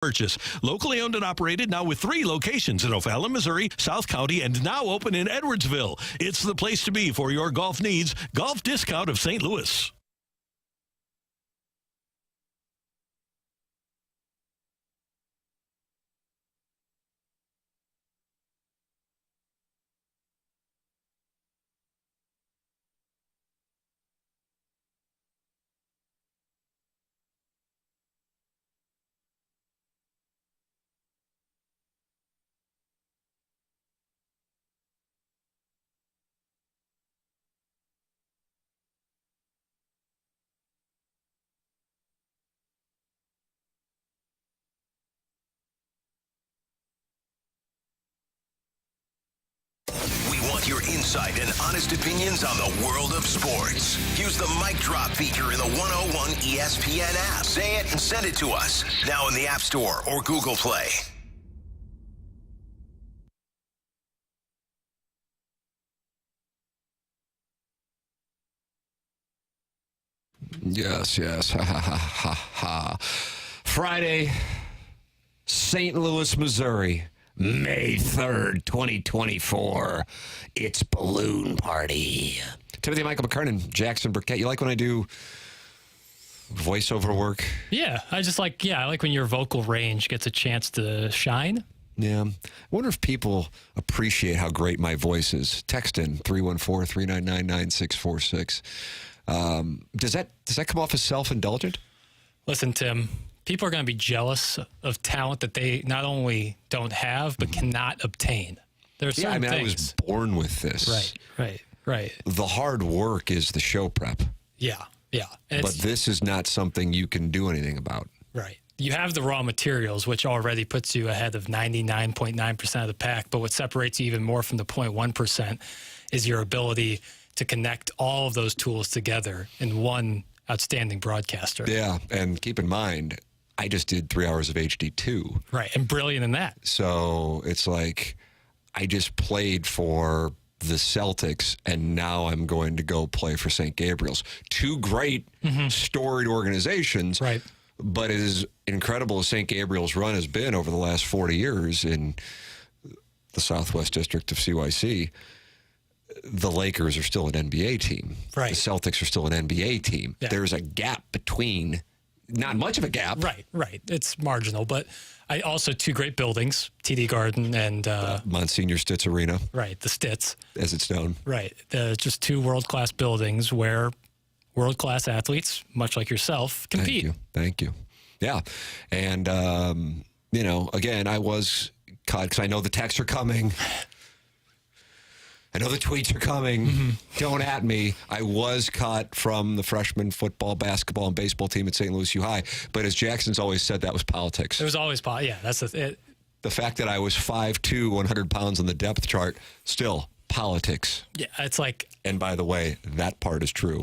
purchase. Locally owned and operated, now with 3 locations in O'Fallon, Missouri, South County, and now open in Edwardsville. It's the place to be for your golf needs. Golf Discount of St. Louis. Your insight and honest opinions on the world of sports. Use the mic drop feature in the 101 ESPN app. Say it and send it to us. Now in the App Store or Google Play. Yes. Ha, ha, ha, ha, ha. Friday, St. Louis, Missouri. May 3rd, 2024. It's Balloon Party. Timothy Michael McKernan, Jackson Burkett. You like when I do voiceover work? Yeah, I like when your vocal range gets a chance to shine. Yeah. I wonder if people appreciate how great my voice is. Text in 314-399-9646. Does that come off as self-indulgent? Listen, Tim. People are going to be jealous of talent that they not only don't have, but cannot obtain. There's certain things. I was born with this. Right. The hard work is the show prep. Yeah. But this is not something you can do anything about. Right. You have the raw materials, which already puts you ahead of 99.9% of the pack. But what separates you even more from the 0.1% is your ability to connect all of those tools together in one outstanding broadcaster. Yeah, and keep in mind, I just did 3 hours of HD2. Right, and brilliant in that. So it's like I just played for the Celtics, and now I'm going to go play for St. Gabriel's. 2 great, storied organizations. Right. But as incredible as St. Gabriel's run has been over the last 40 years in the Southwest District of CYC, the Lakers are still an NBA team. Right. The Celtics are still an NBA team. Yeah. There's a gap between... Not much of a gap. Right. It's marginal, but I also 2 great buildings, TD Garden and... Monsignor Stitz Arena. Right, the Stitz. As it's known. Right. Just 2 world-class buildings where world-class athletes, much like yourself, compete. Thank you. Yeah. And, again, I was caught because I know the texts are coming. I know the tweets are coming. Don't at me. I was cut from the freshman football, basketball, and baseball team at St. Louis U High. But as Jackson's always said, that was politics. It was always politics. Yeah, that's it. The fact that I was 5'2", 100 pounds on the depth chart, still politics. Yeah, it's like... And by the way, that part is true.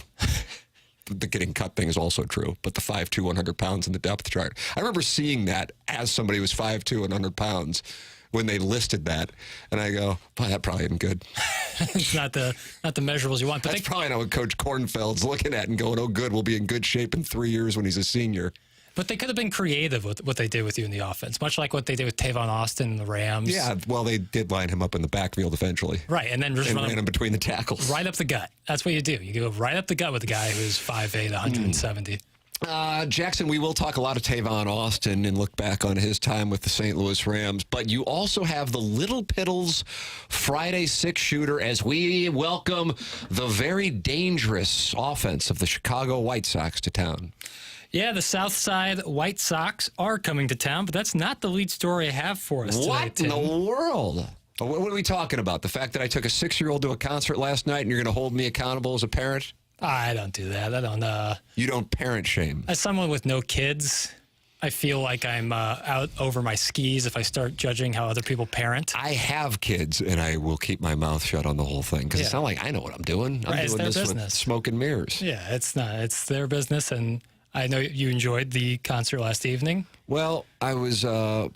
The getting cut thing is also true. But the 5'2", 100 pounds in the depth chart. I remember seeing that as somebody who was 5'2", and 100 pounds. When they listed that, and I go, boy, that probably isn't good. It's not the measurables you want. But That's probably not what Coach Kornfeld's looking at and going, oh, good, we'll be in good shape in 3 years when he's a senior. But they could have been creative with what they did with you in the offense, much like what they did with Tavon Austin and the Rams. Yeah, well, they did line him up in the backfield eventually. Right, and then just ran him between the tackles. Right up the gut. That's what you do. You go right up the gut with a guy who's 5'8", 170. Jackson, we will talk a lot of Tavon Austin and look back on his time with the St. Louis Rams, but you also have the Little Piddles Friday 6-shooter as we welcome the very dangerous offense of the Chicago White Sox to town. Yeah, the South Side White Sox are coming to town, but that's not the lead story I have for us today, What in the world? What are we talking about? The fact that I took a 6-year-old to a concert last night and you're going to hold me accountable as a parent? I don't do that. I don't. You don't parent shame. As someone with no kids, I feel like I'm out over my skis if I start judging how other people parent. I have kids, and I will keep my mouth shut on the whole thing because it's not like I know what I'm doing. I'm doing this with smoke and mirrors. Yeah, it's not. It's their business, and I know you enjoyed the concert last evening. Well, I was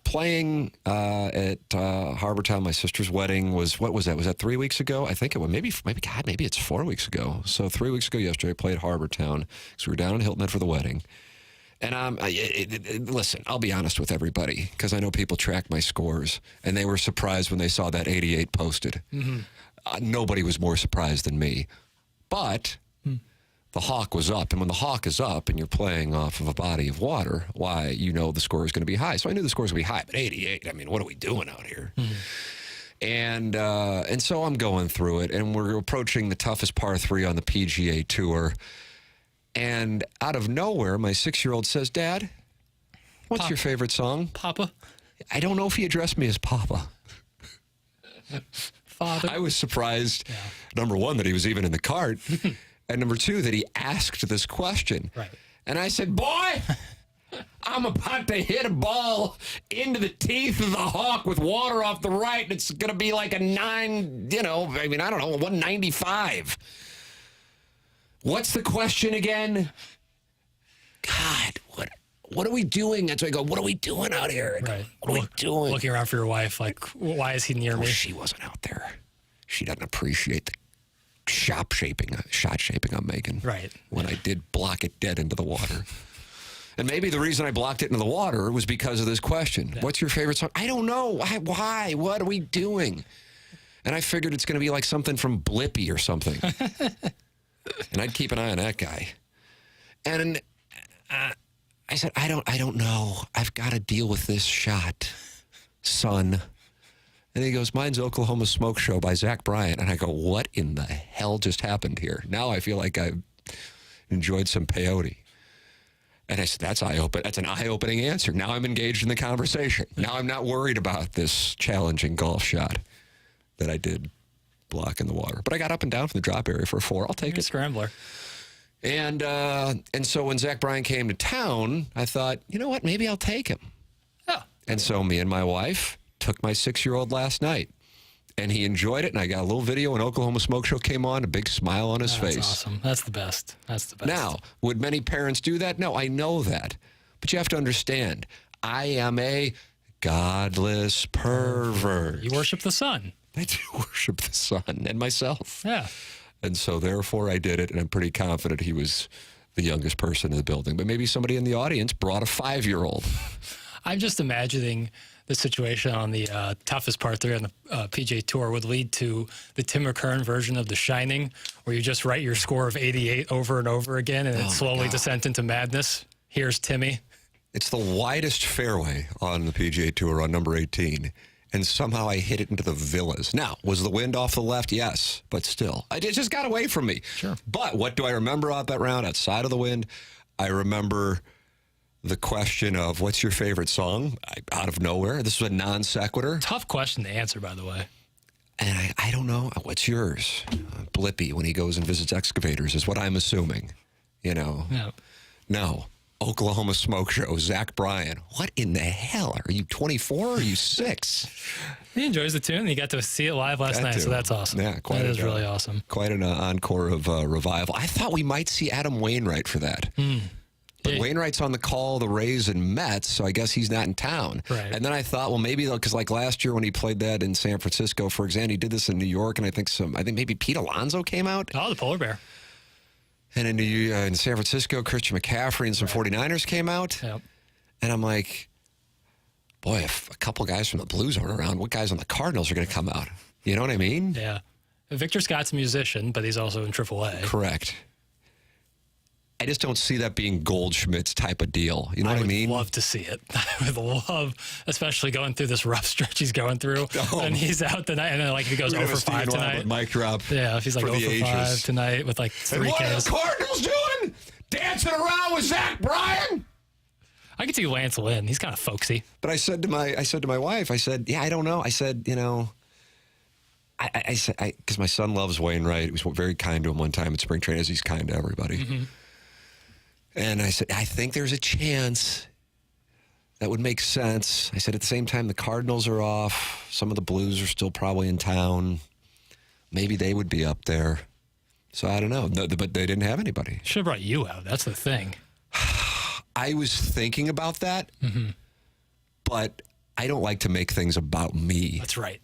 playing at Harbortown. My sister's wedding was, what was that? Was that 3 weeks ago? I think it was. Maybe it's 4 weeks ago. So 3 weeks ago yesterday, I played Harbortown because we were down in Hilton Head for the wedding. And listen, I'll be honest with everybody, because I know people track my scores, and they were surprised when they saw that 88 posted. Nobody was more surprised than me. But the Hawk was up, and when the Hawk is up and you're playing off of a body of water, why, you know the score is going to be high. So I knew the score was going to be high, but 88, I mean, what are we doing out here? And so I'm going through it, and we're approaching the toughest par 3 on the PGA Tour. And out of nowhere, my 6-year-old says, Dad, what's your favorite song? Papa? I don't know if he addressed me as Papa. Father? I was surprised, number one, that he was even in the cart, and number two, that he asked this question. Right. And I said, boy, I'm about to hit a ball into the teeth of the Hawk with water off the right, and it's going to be like a 195. What's the question again? God, what are we doing? And so I go, what are we doing out here? Right. What are we doing? Looking around for your wife, like, why is he near me? She wasn't out there. She doesn't appreciate the shot shaping I'm making. Right. When I did block it dead into the water. And maybe the reason I blocked it into the water was because of this question. Yeah. What's your favorite song? I don't know. Why? What are we doing? And I figured it's going to be like something from Blippi or something. And I'd keep an eye on that guy. And I said, I don't know. I've got to deal with this shot, son. And he goes, mine's Oklahoma Smoke Show by Zach Bryan. And I go, what in the hell just happened here? Now I feel like I've enjoyed some peyote. And I said, that's an eye-opening answer. Now I'm engaged in the conversation. Now I'm not worried about this challenging golf shot that I did block in the water. But I got up and down from the drop area for a 4. I'll take it. Scrambler. And so when Zach Bryan came to town, I thought, you know what? Maybe I'll take him. Oh. And so me and my wife took my 6-year-old last night. And he enjoyed it, and I got a little video when Oklahoma Smoke Show came on, a big smile on his face. That's awesome. That's the best. That's the best. Now, would many parents do that? No, I know that. But you have to understand, I am a godless pervert. You worship the sun. I do worship the sun and myself. Yeah. And so therefore I did it, and I'm pretty confident he was the youngest person in the building. But maybe somebody in the audience brought a 5-year-old. I'm just imagining the situation on the toughest par 3 on the PGA Tour would lead to the Tim McKernan version of The Shining, where you just write your score of 88 over and over again, and it slowly descends into madness. Here's Timmy. It's the widest fairway on the PGA Tour on number 18, and somehow I hit it into the villas. Now, was the wind off the left? Yes, but still. It just got away from me. Sure. But what do I remember about that round outside of the wind? I remember the question of, what's your favorite song? Out of nowhere. This was a non sequitur. Tough question to answer, by the way. And I don't know. What's yours? Blippi, when he goes and visits excavators, is what I'm assuming. You know? No. Oklahoma Smoke Show, Zach Bryan. What in the hell? Are you 24 or are you 6? He enjoys the tune. He got to see it live last night, so that's awesome. Yeah, that is really awesome. Quite an encore of Revival. I thought we might see Adam Wainwright for that. But Wainwright's on the call, the Rays and Mets, so I guess he's not in town. Right. And then I thought, well, maybe, because like last year when he played that in San Francisco, for example, he did this in New York, and I think maybe Pete Alonso came out. Oh, the polar bear. And in San Francisco, Christian McCaffrey and some 49ers came out. Yep. And I'm like, boy, if a couple guys from the Blues aren't around, what guys on the Cardinals are going to come out? You know what I mean? Yeah. Victor Scott's a musician, but he's also in AAA. Correct. I just don't see that being Goldschmidt's type of deal. You know what I mean? I would love to see it. I would love, especially going through this rough stretch he's going through. And he's out tonight. And then, like, if he goes 0 for 5 tonight. Mic drop. Yeah, if he's like 0 for 5 tonight with like 3 Ks. What are the Cardinals doing? Dancing around with Zach Bryan? I could see Lance Lynn. He's kind of folksy. But I said to my wife, I said, yeah, I don't know. I said, you know, I said, because my son loves Wainwright. He was very kind to him one time at spring training, as he's kind to everybody. Mm-hmm. And I said, I think there's a chance that would make sense. I said, at the same time, the Cardinals are off. Some of the Blues are still probably in town. Maybe they would be up there. So I don't know. But they didn't have anybody. Should have brought you out. That's the thing. I was thinking about that, but I don't like to make things about me. That's right.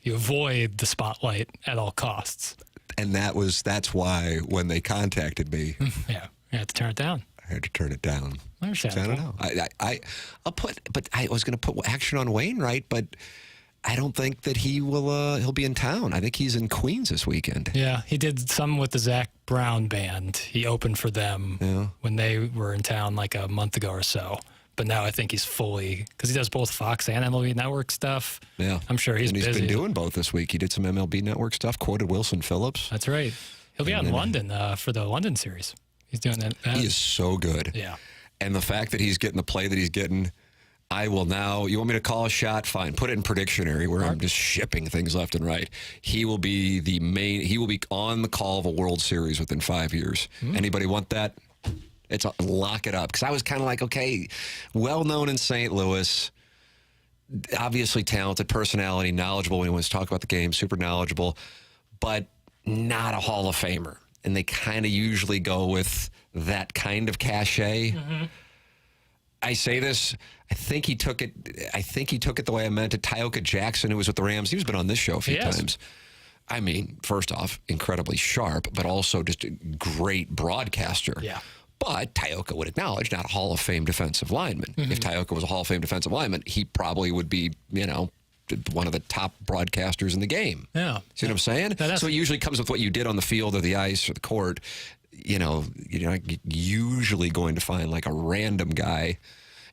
You avoid the spotlight at all costs. And that's why when they contacted me, yeah, you have to turn it down. I had to turn it down. I understand. I don't know. I'll put, but I was going to put action on Wainwright, but I don't think that he will. He'll be in town. I think he's in Queens this weekend. Yeah, he did some with the Zach Bryan band. He opened for them when they were in town like a month ago or so. But now I think he's fully, because he does both Fox and MLB Network stuff. Yeah, I'm sure he's busy. He's been doing both this week. He did some MLB Network stuff. Quoted Wilson Phillips. That's right. He'll be out in London for the London series. He's doing that. He is so good. Yeah. And the fact that he's getting the play that he's getting, I will now, you want me to call a shot? Fine. Put it in Predictionary where I'm just shipping things left and right. He will be he will be on the call of a World Series within 5 years. Anybody want that? Lock it up. Because I was kind of like, okay, well known in St. Louis, obviously talented, personality, knowledgeable when he wants to talk about the game, super knowledgeable, but not a Hall of Famer. And they kind of usually go with that kind of cachet. I say this, I think he took it the way I meant it. Tyoka Jackson, who was with the Rams, he's been on this show a few times. I mean, first off, incredibly sharp, but also just a great broadcaster. Yeah. But Tyoka would acknowledge not a Hall of Fame defensive lineman. If Tyoka was a Hall of Fame defensive lineman, he probably would be, one of the top broadcasters in the game. Yeah. See what I'm saying? So it usually comes with what you did on the field or the ice or the court. You're not usually going to find like a random guy.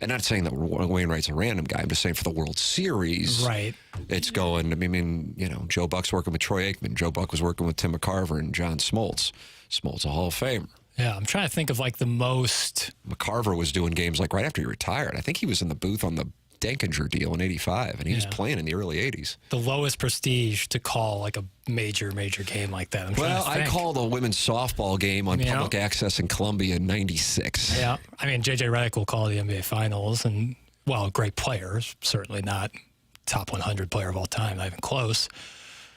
And not saying that Wainwright's a random guy. I'm just saying for the World Series. Right. It's going, Joe Buck's working with Troy Aikman. Joe Buck was working with Tim McCarver and John Smoltz. Smoltz a Hall of Famer. Yeah, I'm trying to think of like the most. McCarver was doing games like right after he retired. I think he was in the booth on the Denkinger deal in '85, and he was playing in the early '80s. The lowest prestige to call like a major game like that. I called a women's softball game on public access in Columbia in '96. Yeah, I mean, JJ Redick will call the NBA Finals, and great player, certainly not top 100 player of all time, not even close.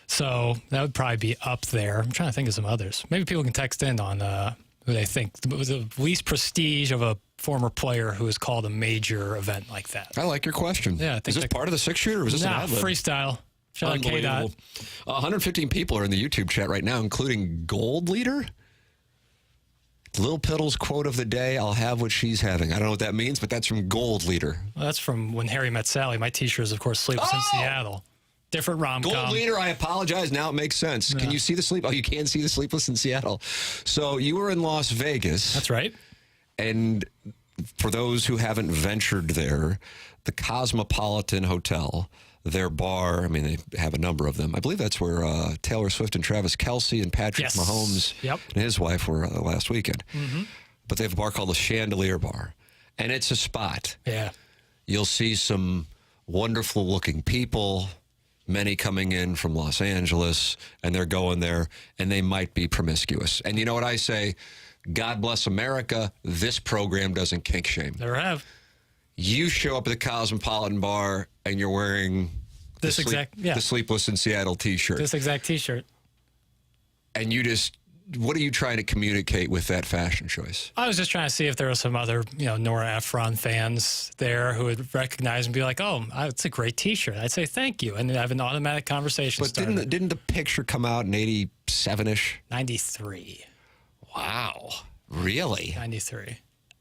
So that would probably be up there. I'm trying to think of some others. Maybe people can text in on who they think was the least prestige of a former player who has called a major event like that. I like your question. Yeah, I think is this part of the 6-shooter or was this an ad-lib? Freestyle. Shout out K-Dot. 115 people are in the YouTube chat right now, including Gold Leader. Lil Piddle's quote of the day, I'll have what she's having. I don't know what that means, but that's from Gold Leader. Well, that's from When Harry Met Sally. My t-shirt is, of course, Sleepless in Seattle. Different rom-com. Gold Leader, I apologize. Now it makes sense. Yeah. Can you see the sleep? Oh, you can see the Sleepless in Seattle. So you were in Las Vegas. That's right. And for those who haven't ventured there, the Cosmopolitan Hotel, their bar, I mean, they have a number of them. I believe that's where Taylor Swift and Travis Kelce and Patrick Mahomes and his wife were last weekend. But they have a bar called the Chandelier Bar. And it's a spot. Yeah. You'll see some wonderful-looking people, many coming in from Los Angeles, and they're going there, and they might be promiscuous. And you know what I say? God bless America. This program doesn't kink shame. Never have. You show up at the Cosmopolitan Bar and you're wearing the Sleepless in Seattle t-shirt. This exact t-shirt. And what are you trying to communicate with that fashion choice? I was just trying to see if there were some other, Nora Ephron fans there who would recognize and be like, oh, it's a great t-shirt. I'd say thank you. And have an automatic conversation started. But didn't the picture come out in 87-ish? 93. Wow. Really? 93.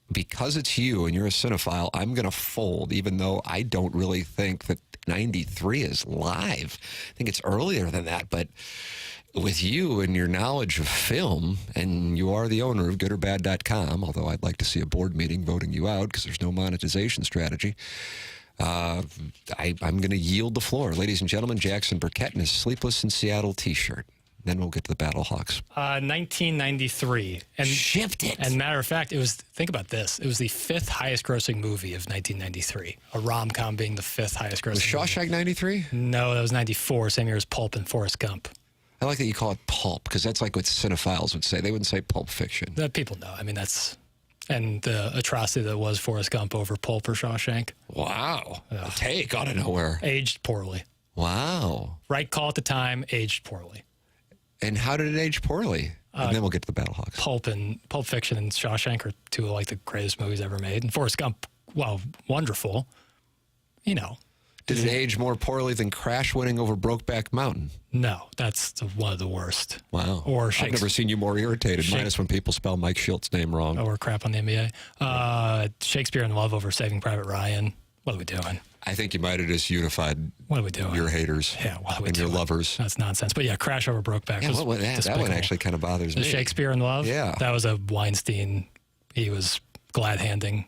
Because it's you and you're a cinephile, I'm going to fold, even though I don't really think that 93 is live. I think it's earlier than that. But with you and your knowledge of film, and you are the owner of goodorbad.com, although I'd like to see a board meeting voting you out because there's no monetization strategy, I'm going to yield the floor. Ladies and gentlemen, Jackson Burkett in his Sleepless in Seattle t-shirt. Then we'll get to the Battlehawks. 1993. And shipped it. And matter of fact, think about this. It was the 5th highest grossing movie of 1993. A rom-com being the 5th highest grossing. Was Shawshank 93? No, that was 94. Same year as Pulp and Forrest Gump. I like that you call it pulp because that's like what cinephiles would say. They wouldn't say Pulp Fiction. People know. I mean, and the atrocity that was Forrest Gump over Pulp or Shawshank. Wow. A take out of nowhere. Aged poorly. Wow. Right call at the time, aged poorly. And how did it age poorly? And then we'll get to the Battlehawks. Pulp Fiction and Shawshank are two of like the greatest movies ever made. And Forrest Gump, wonderful. Did it age more poorly than Crash winning over Brokeback Mountain? No, that's one of the worst. Wow. Or I've never seen you more irritated, minus when people spell Mike Schilt's name wrong. Or crap on the NBA. Shakespeare in Love over Saving Private Ryan. What are we doing? I think you might have just unified what are we doing? Your haters your lovers. That's nonsense. But yeah, Crash over Brokeback. Yeah, that one actually kind of bothers me. Shakespeare in Love? Yeah. That was a Weinstein. He was glad-handing.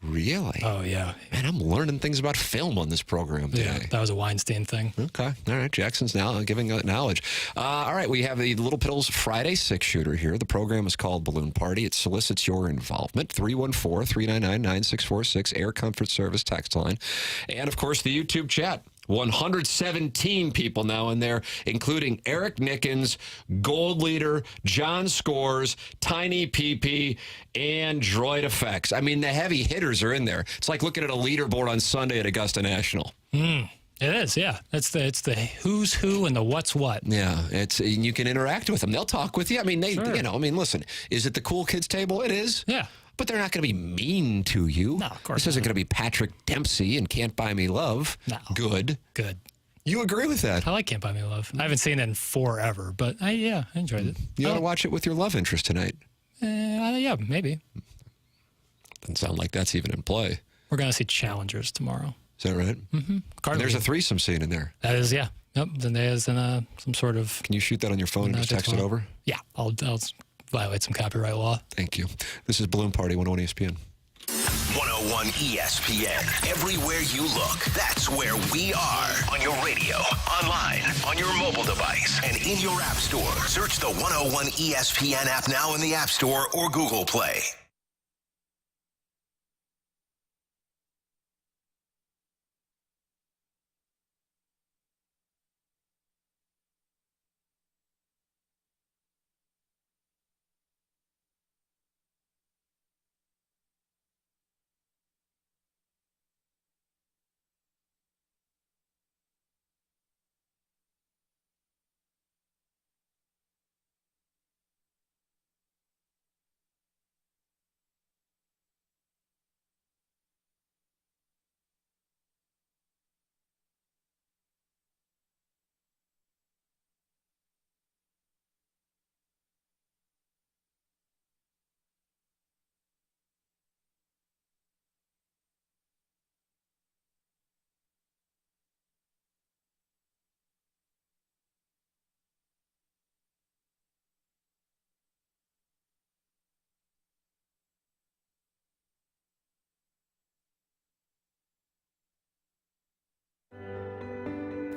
Really? Oh, yeah. Man, I'm learning things about film on this program today. Yeah, that was a Weinstein thing. Okay. All right. Jackson's now giving knowledge. All right. We have the Little Piddles Friday six-shooter here. The program is called Balloon Party. It solicits your involvement. 314-399-9646, Air Comfort Service text line. And, of course, the YouTube chat. 117 people now in there, including Eric Nickens, Gold Leader, John Scores, Tiny PP, and Droid Effects. I mean, the heavy hitters are in there. It's like looking at a leaderboard on Sunday at Augusta National. It is, yeah. It's the who's who and the what's what. Yeah, you can interact with them. They'll talk with you. I mean, listen, is it the cool kids table? It is. Yeah. But they're not going to be mean to you. No, of course This isn't going to be Patrick Dempsey and Can't Buy Me Love. No. Good. You agree with that? I like Can't Buy Me Love. I haven't seen it in forever, but I enjoyed it. You ought to watch it with your love interest tonight. Yeah, maybe. Doesn't sound like that's even in play. We're going to see Challengers tomorrow. Is that right? Mm-hmm. There's a threesome scene in there. That is, yeah. Yep, Zendaya's in some sort of... Can you shoot that on your phone and just text it over? Yeah, I'll violate some copyright law. Thank you. This is Balloon Party, 101 ESPN. 101 ESPN. Everywhere you look, that's where we are. On your radio, online, on your mobile device, and in your app store. Search the 101 ESPN app now in the App Store or Google Play.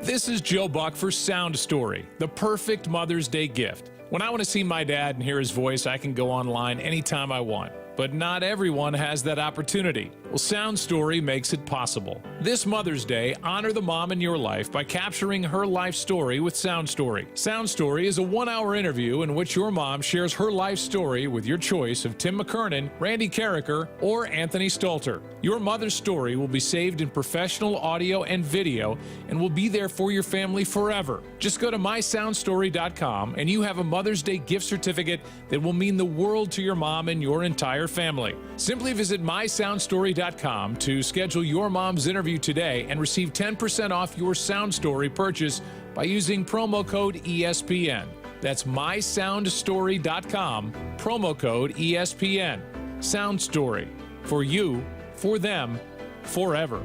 This is Joe Buck for Sound Story, the perfect Mother's Day gift. When I want to see my dad and hear his voice, I can go online anytime I want. But not everyone has that opportunity. Well, Sound Story makes it possible. This Mother's Day, honor the mom in your life by capturing her life story with Sound Story. Sound Story is a 1-hour interview in which your mom shares her life story with your choice of Tim McKernan, Randy Carricker, or Anthony Stalter. Your mother's story will be saved in professional audio and video and will be there for your family forever. Just go to mysoundstory.com and you have a Mother's Day gift certificate that will mean the world to your mom and your entire family. Simply visit mysoundstory.com to schedule your mom's interview today and receive 10% off your Sound Story purchase by using promo code ESPN. That's mysoundstory.com, promo code ESPN. Sound Story. For you, for them, forever.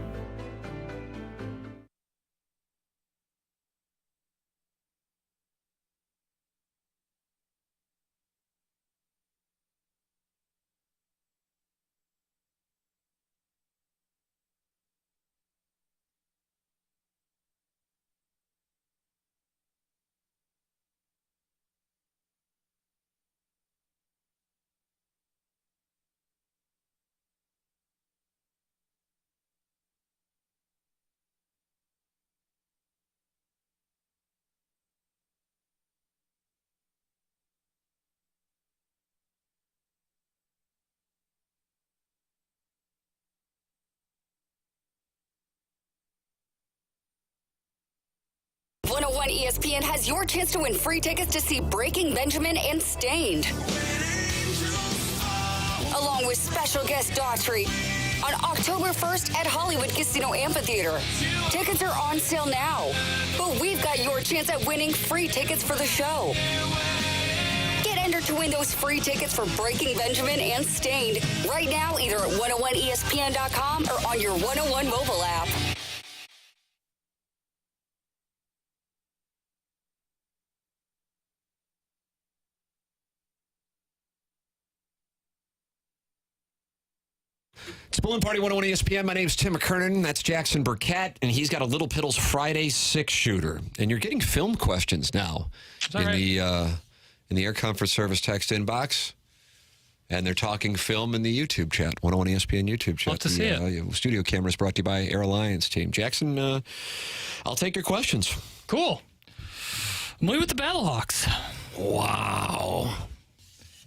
ESPN has your chance to win free tickets to see Breaking Benjamin and Stained, along with special guest Daughtry on October 1st at Hollywood Casino Amphitheater. Tickets are on sale now, but we've got your chance at winning free tickets for the show. Get entered to win those free tickets for Breaking Benjamin and Stained right now, either at 101ESPN.com or on your 101 mobile app. It's Balloon Party 101 ESPN. My name's Tim McKernan. That's Jackson Burkett, and he's got a Little Piddles Friday 6-shooter. And you're getting film questions now in the Air Comfort Service text inbox. And they're talking film in the YouTube chat, 101 ESPN YouTube chat. Love to see it. Studio cameras brought to you by Air Alliance team. Jackson, I'll take your questions. Cool. I'm leaving with the Battlehawks. Wow.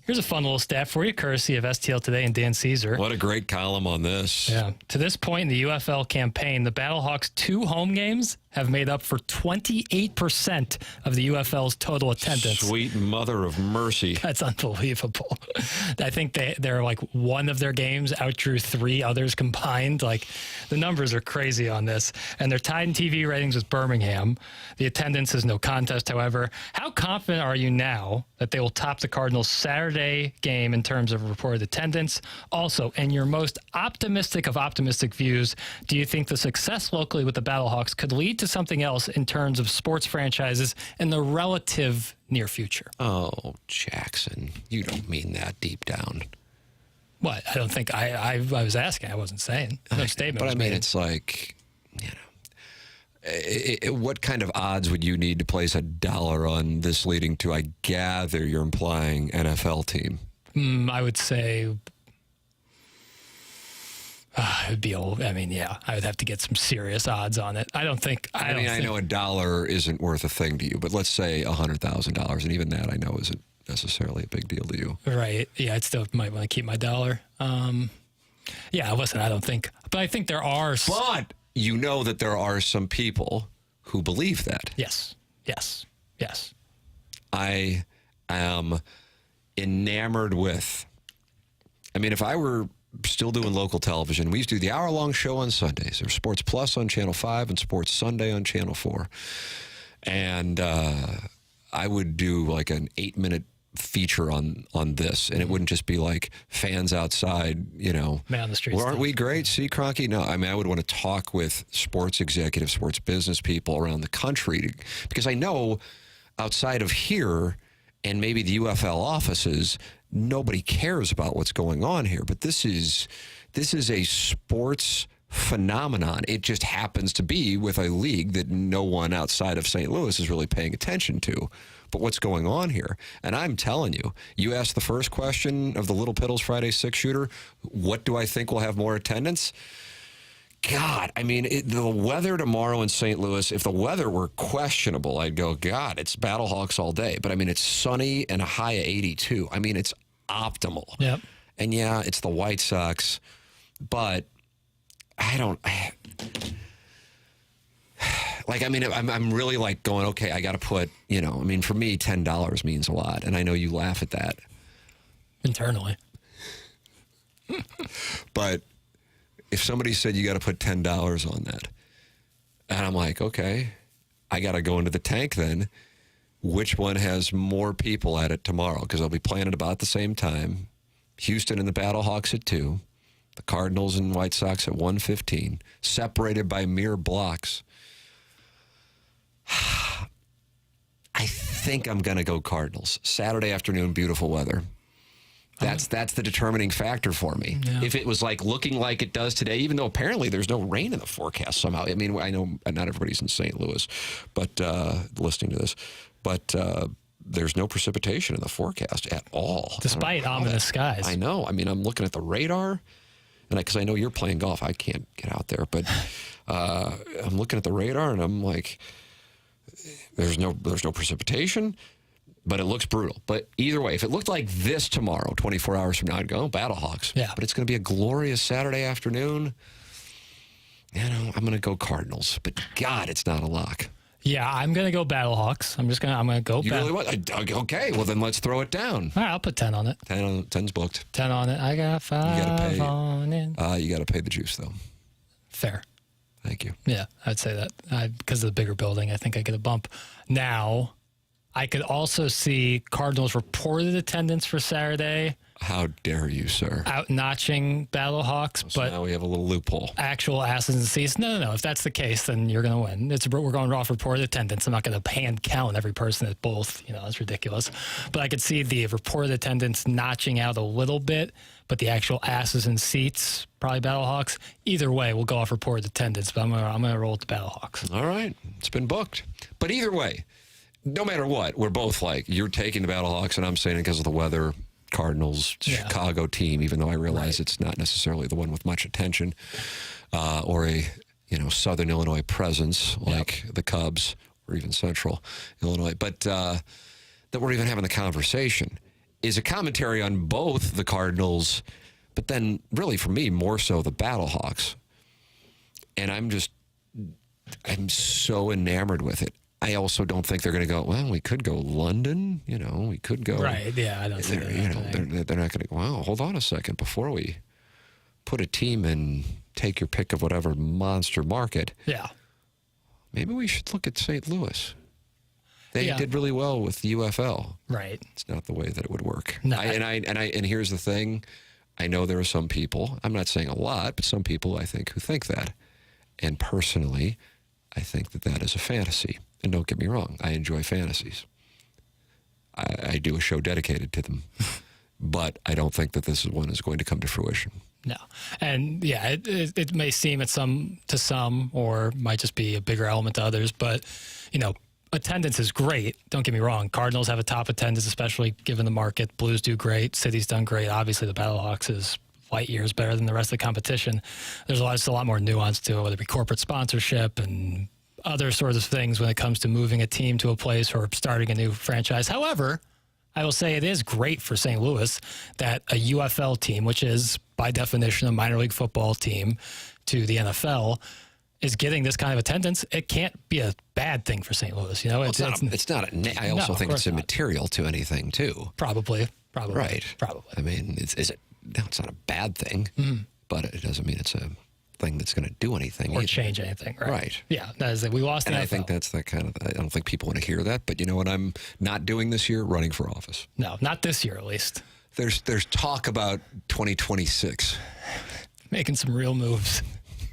Here's a fun little stat for you, courtesy of STL Today and Dan Caesar. What a great column on this. Yeah. To this point in the UFL campaign, the Battlehawks' 2 home games have made up for 28% of the UFL's total attendance. Sweet mother of mercy. That's unbelievable. I think they're like one of their games outdrew 3 others combined. Like, the numbers are crazy on this. And they're tied in TV ratings with Birmingham. The attendance is no contest, however. How confident are you now that they will top the Cardinals' Saturday game in terms of reported attendance? Also, in your most optimistic of optimistic views, do you think the success locally with the Battlehawks could lead to something else in terms of sports franchises in the relative near future? Oh, Jackson, you don't mean that deep down. What? I don't think I was asking. I wasn't saying. No statement. But I mean, made. it's like, what kind of odds would you need to place $1 on this leading to, I gather you're implying, NFL team? I would say it would be old. I mean, yeah, I would have to get some serious odds on it. I know $1 isn't worth a thing to you, but let's say $100,000, and even that I know isn't necessarily a big deal to you. Right. Yeah, I'd still might want to keep my $1. Yeah, listen, I don't think, but I think there are. But you know that there are some people who believe that. Yes. I am enamored with. I mean, if I were still doing local television, we used to do the hour-long show on Sundays. There was Sports Plus on Channel 5 and Sports Sunday on Channel 4. And I would do like an 8-minute feature on this, and it wouldn't just be like fans outside, man on the street. Well, aren't we great? See, Cronky? No, I mean, I would want to talk with sports executives, sports business people around the country, because I know outside of here and maybe the UFL offices, nobody cares about what's going on here. But this is a sports phenomenon. It just happens to be with a league that no one outside of St. Louis is really paying attention to. But what's going on here? And I'm telling you, you asked the first question of the Little Piddles Friday 6-shooter, what do I think will have more attendance? God, I mean, the weather tomorrow in St. Louis, if the weather were questionable, I'd go, God, it's Battlehawks all day. But I mean, it's sunny and a high of 82. I mean, it's optimal. Yep. And yeah, it's the White Sox, but I'm really like going, okay, I got to put, for me, $10 means a lot. And I know you laugh at that. Internally. But if somebody said you got to put $10 on that, and I'm like, okay, I got to go into the tank then. Which one has more people at it tomorrow? Because they'll be playing at about the same time. Houston and the Battlehawks at 2. The Cardinals and White Sox at 1:15. Separated by mere blocks. I think I'm going to go Cardinals. Saturday afternoon, beautiful weather. That's the determining factor for me. Yeah. If it was like looking like it does today, even though apparently there's no rain in the forecast somehow. I mean, I know not everybody's in St. Louis, but listening to this, but there's no precipitation in the forecast at all. Despite ominous skies. I know. I mean, I'm looking at the radar, and because I know you're playing golf, I can't get out there, but I'm looking at the radar, and I'm like, there's no precipitation. But it looks brutal. But either way, if it looked like this tomorrow, 24 hours from now, I'd go, Battlehawks. Yeah. But it's going to be a glorious Saturday afternoon. I'm going to go Cardinals. But God, it's not a lock. Yeah, I'm going to go Battlehawks. I'm going to go You really want? Okay, well then let's throw it down. All right, I'll put 10 on it. 10's booked. 10 on it. I got 5 on it. You got to pay the juice though. Fair. Thank you. Yeah, I'd say that. Because of the bigger building, I think I get a bump. Now, I could also see Cardinals reported attendance for Saturday. How dare you, sir? Out-notching Battlehawks, So but now we have a little loophole. actual asses and seats. No. If that's the case, then you're going to win. We're going off reported attendance. I'm not going to hand count every person at both. That's ridiculous. But I could see the reported attendance notching out a little bit, but the actual asses and seats, probably Battlehawks. Either way, we'll go off reported attendance, but I'm gonna roll with the Battlehawks. All right. It's been booked. But either way, no matter what, we're both like, you're taking the Battlehawks, and I'm saying it because of the weather. Cardinals, Chicago team, even though I realize it's not necessarily the one with much attention or a Southern Illinois presence like the Cubs or even Central Illinois. But that we're even having the conversation is a commentary on both the Cardinals, but then really for me more so the Battlehawks. And I'm so enamored with it. I also don't think they're going to go, well, we could go London, we could go. Right, yeah, I don't think they're not going to go, wow, hold on a second. Before we put a team and take your pick of whatever monster market, maybe we should look at St. Louis. They did really well with the UFL. Right. It's not the way that it would work. No, and here's the thing. I know there are some people, I'm not saying a lot, but some people I think who think that. And personally, I think that is a fantasy. And don't get me wrong, I enjoy fantasies. I do a show dedicated to them. But I don't think that this one is going to come to fruition. No. And it may seem to some, or might just be a bigger element to others, but, attendance is great. Don't get me wrong. Cardinals have a top attendance, especially given the market. Blues do great. City's done great. Obviously, the Battlehawks is light years better than the rest of the competition. There's a lot more nuance to it, whether it be corporate sponsorship and other sorts of things when it comes to moving a team to a place or starting a new franchise. However, I will say it is great for St. Louis that a UFL team, which is by definition a minor league football team to the NFL, is getting this kind of attendance. It can't be a bad thing for St. Louis. It's not. I also think it's immaterial to anything too. Probably. Right. Probably. I mean, it's not a bad thing, but it doesn't mean it's a thing that's going to do anything or change anything. Right. Yeah. That is it. We lost. And the I NFL. think that's that kind of. I don't think people want to hear that. But you know what? I'm not doing this year. Running for office. No, not this year at least. There's talk about 2026. Making some real moves.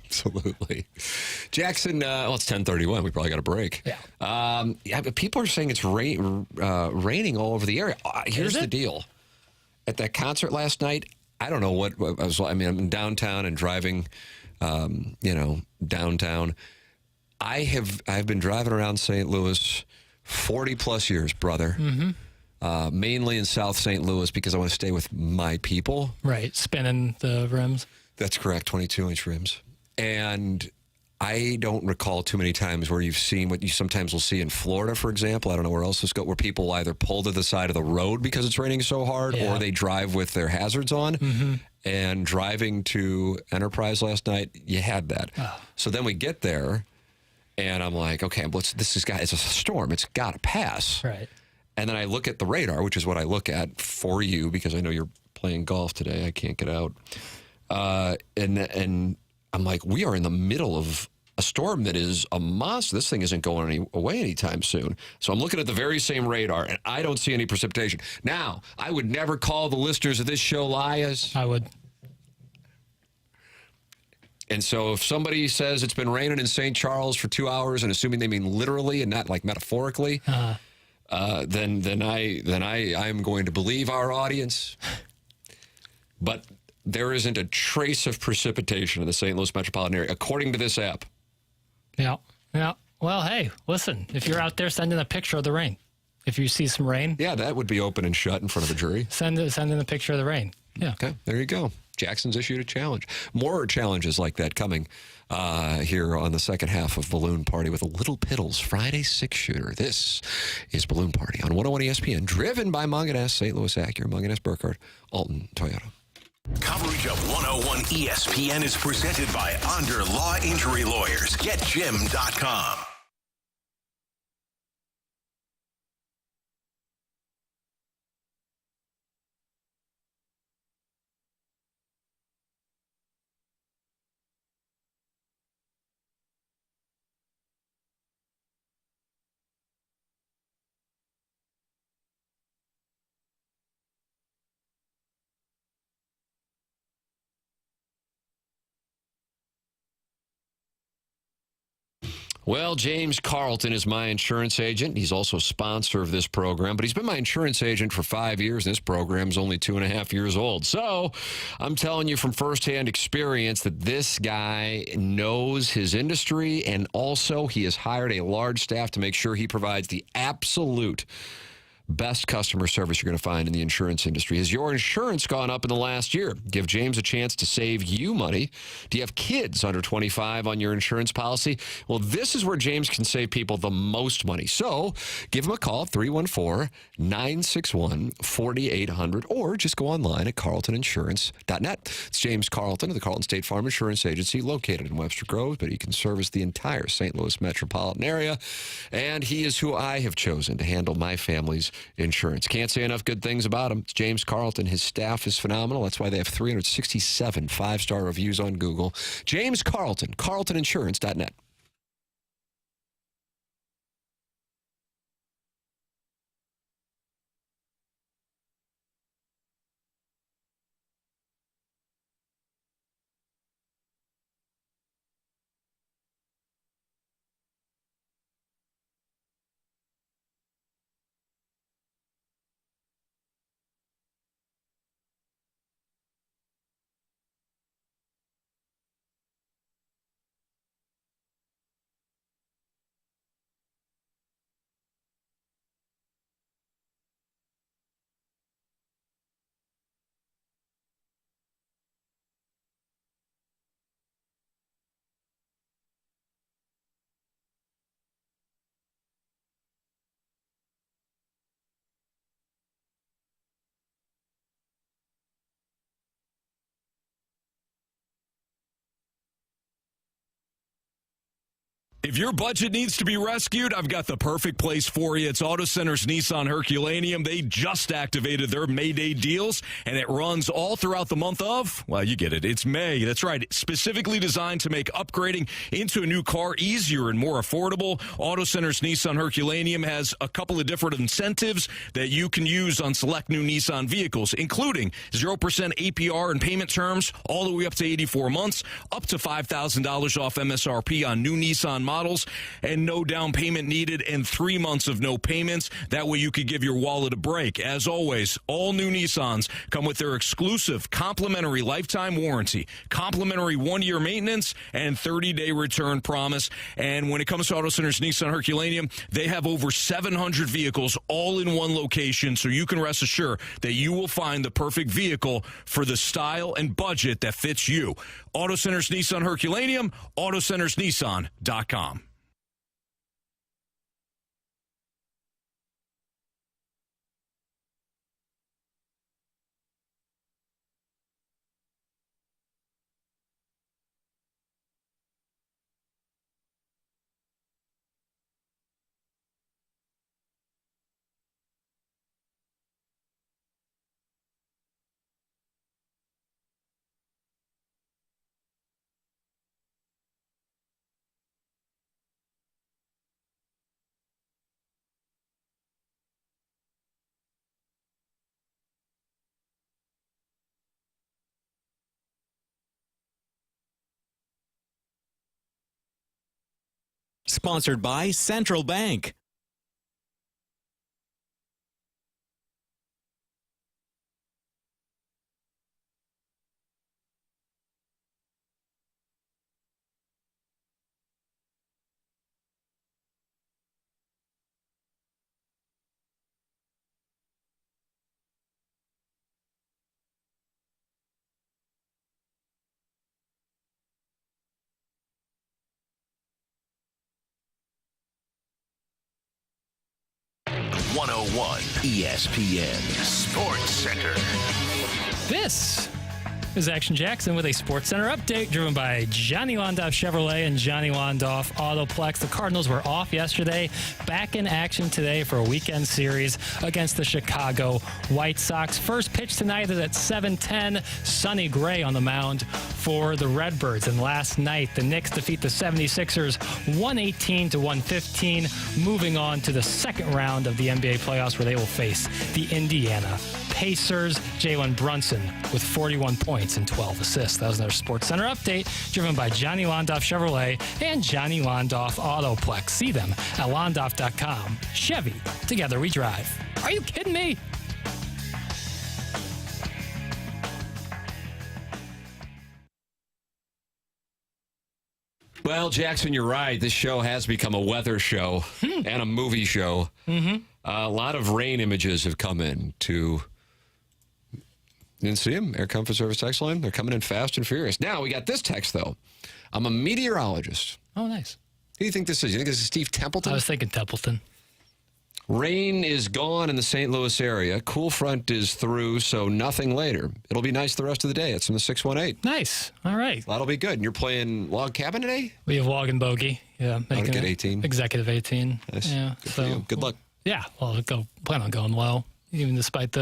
Absolutely. Jackson, it's 10:31. We probably got a break. Yeah. But people are saying it's raining all over the area. Here's the deal. At that concert last night, I don't know what I was. I mean, I'm in downtown and driving, downtown. I've been driving around St. Louis 40 plus years, brother. Mm-hmm. Mainly in South St. Louis because I want to stay with my people. Right. Spinning the rims. That's correct. 22-inch rims. And I don't recall too many times where you've seen what you sometimes will see in Florida, for example. I don't know where else this goes, where people either pull to the side of the road because it's raining so hard, or they drive with their hazards on. Mm-hmm. And driving to Enterprise last night, you had that. Oh. So then we get there, and I'm like, okay, it's a storm. It's got to pass. Right. And then I look at the radar, which is what I look at for you because I know you're playing golf today. I can't get out. And I'm like, we are in the middle of a storm that is a monster. This thing isn't going away anytime soon. So I'm looking at the very same radar, and I don't see any precipitation. Now, I would never call the listeners of this show liars. I would. And so if somebody says it's been raining in St. Charles for 2 hours, and assuming they mean literally and not like metaphorically, then I am going to believe our audience. But there isn't a trace of precipitation in the St. Louis metropolitan area, according to this app. Yeah. Well, hey, listen, if you're out there, send in a picture of the rain. If you see some rain. Yeah, that would be open and shut in front of a jury. Send in a picture of the rain. Yeah. Okay, there you go. Jackson's issued a challenge. More challenges like that coming here on the second half of Balloon Party with a Little Piddles Friday 6-shooter. This is Balloon Party on 101 ESPN, driven by Munganess, St. Louis Acura, Munganess, Burkhardt, Alton, Toyota. Coverage of 101 ESPN is presented by Onder Law Injury Lawyers. GetJim.com. Well, James Carlton is my insurance agent. He's also a sponsor of this program, but he's been my insurance agent for 5 years, and this program's only 2.5 years old. So I'm telling you from firsthand experience that this guy knows his industry, and also he has hired a large staff to make sure he provides the absolute best customer service you're going to find in the insurance industry. Has your insurance gone up in the last year? Give James a chance to save you money. Do you have kids under 25 on your insurance policy? Well, this is where James can save people the most money. So give him a call, 314-961-4800, or just go online at carltoninsurance.net. It's James Carlton of the Carlton State Farm Insurance Agency, located in Webster Groves, but he can service the entire St. Louis metropolitan area, and he is who I have chosen to handle my family's insurance. Can't say enough good things about him. It's James Carlton. His staff is phenomenal. That's why they have 367 five-star reviews on Google. James Carlton, carltoninsurance.net. If your budget needs to be rescued, I've got the perfect place for you. It's Auto Center's Nissan Herculaneum. They just activated their May Day deals, and it runs all throughout the month of, well, you get it, it's May. That's right. It's specifically designed to make upgrading into a new car easier and more affordable. Auto Center's Nissan Herculaneum has a couple of different incentives that you can use on select new Nissan vehicles, including 0% APR and payment terms all the way up to 84 months, up to $5,000 off MSRP on new Nissan models, and no down payment needed and 3 months of no payments. That way you could give your wallet a break. As always, all new Nissans come with their exclusive complimentary lifetime warranty, complimentary 1-year maintenance, and 30-day return promise. And when it comes to Auto Center's Nissan Herculaneum, they have over 700 vehicles all in one location, so you can rest assured that you will find the perfect vehicle for the style and budget that fits you. Auto Center's Nissan Herculaneum, AutoCentersNissan.com. Sponsored by Central Bank. ESPN Sports Center. This is Action Jackson with a Sports Center update driven by Johnny Londoff Chevrolet and Johnny Londoff Autoplex. The Cardinals were off yesterday, back in action today for a weekend series against the Chicago White Sox. First pitch tonight is at 7:10. Sonny Gray on the mound for the Redbirds. And last night, the Knicks defeat the 76ers 118-115, moving on to the second round of the NBA playoffs where they will face the Indiana Pacers. Pacers. Jalen Brunson with 41 points and 12 assists. That was another Sports Center update driven by Johnny Londoff Chevrolet and Johnny Londoff Autoplex. See them at londoff.com. Chevy, together we drive. Are you kidding me? Well, Jackson, you're right. This show has become a weather show and a movie show. A lot of rain images have come in to... Didn't see them? Air Comfort Service text line. They're coming in fast and furious. Now, we got this text, though. I'm a meteorologist. Oh, nice. Who do you think this is? You think this is Steve Templeton? I was thinking Templeton. Rain is gone in the St. Louis area. Cool front is through, so nothing later. It'll be nice the rest of the day. It's from the 618. Nice. All right. That'll be good. And you're playing Log Cabin today? We have Log and Bogey. Yeah. How to get 18. Executive 18. Nice. Yeah. Good for you. Good luck. Yeah. Well, plan on going well, even despite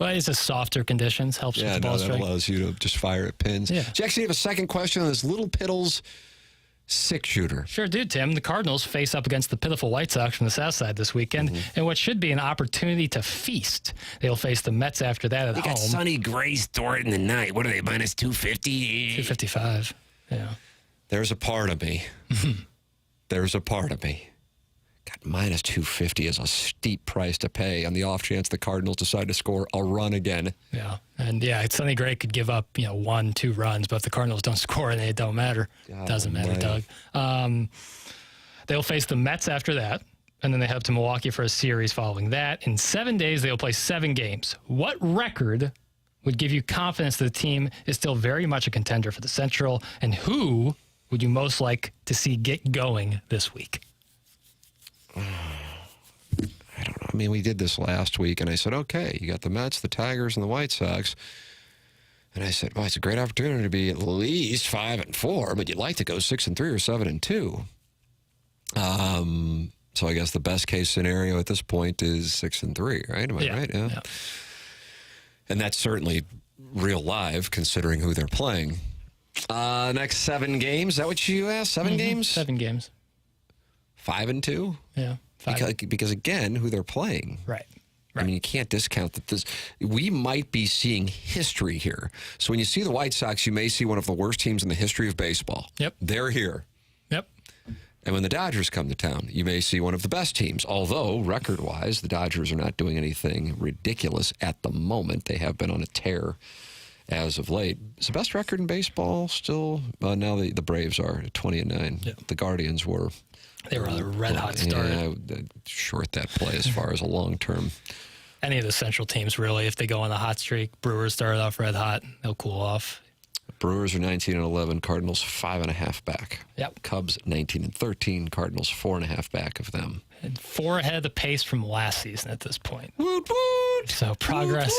it's just softer conditions. Helps with the ball that strike. allows you to just fire at pins. Yeah. Jackson, you have a second question on this Little Piddles 6-shooter. Sure do, Tim. The Cardinals face up against the pitiful White Sox from the South Side this weekend in what should be an opportunity to feast. They'll face the Mets after that at home. Got Sonny Gray stored in the night. What are they, minus 250? 255. Yeah. There's a part of me. There's a part of me. God, minus 250 is a steep price to pay on the off chance the Cardinals decide to score a run again. Yeah. And Sonny Gray could give up, 1-2 runs, but if the Cardinals don't score, then it don't matter. Doesn't matter, Doug. They'll face the Mets after that, and then they head to Milwaukee for a series following that. In 7 days, they'll play 7 games. What record would give you confidence that the team is still very much a contender for the Central, and who would you most like to see get going this week? I don't know. I mean, we did this last week, and I said, okay, you got the Mets, the Tigers, and the White Sox. And I said, well, it's a great opportunity to be at least 5-4, but you'd like to go 6-3 or 7-2. So I guess the best case scenario at this point is 6-3, right? Am I right? Yeah. And that's certainly real live, considering who they're playing. Next 7 games. Is that what you asked? 7 games? 7 games. 5-2? Yeah. 5. Because again, who they're playing. Right. I mean, you can't discount that we might be seeing history here. So when you see the White Sox, you may see one of the worst teams in the history of baseball. Yep. They're here. Yep. And when the Dodgers come to town, you may see one of the best teams. Although, record-wise, the Dodgers are not doing anything ridiculous at the moment. They have been on a tear as of late. Is the best record in baseball still? Now the Braves are 20-9. Yep. The Guardians were... They were on a red-hot start. Yeah, I would short that play as far as a long-term. Any of the Central teams, really, if they go on a hot streak. Brewers started off red hot. They'll cool off. Brewers are 19-11. Cardinals 5.5 back. Yep. Cubs 19-13. Cardinals 4.5 back of them. And 4 ahead of the pace from last season at this point. Woot, woot. So progress